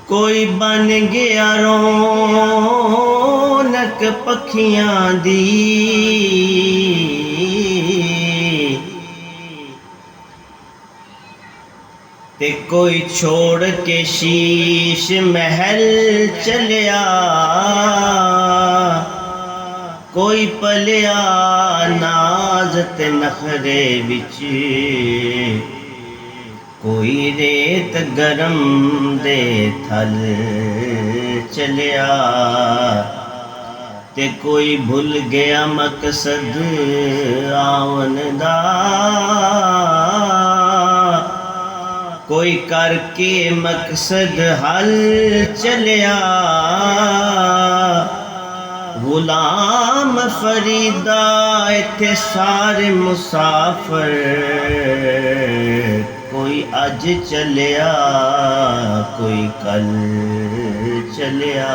कोई बन गया रौनक पखियां दी, ते कोई छोड़ के शीश महल चलिया। कोई पलिया नाज ते नखरे विच, कोई रेत गरम दे थल चलिया। ते कोई भुल गया मकसद आवन दा, कोई करके मकसद हल चलिया। गुलाम फरीदा इत्थे सारे मुसाफिर, कोई अज चलिया कोई कल चलिया।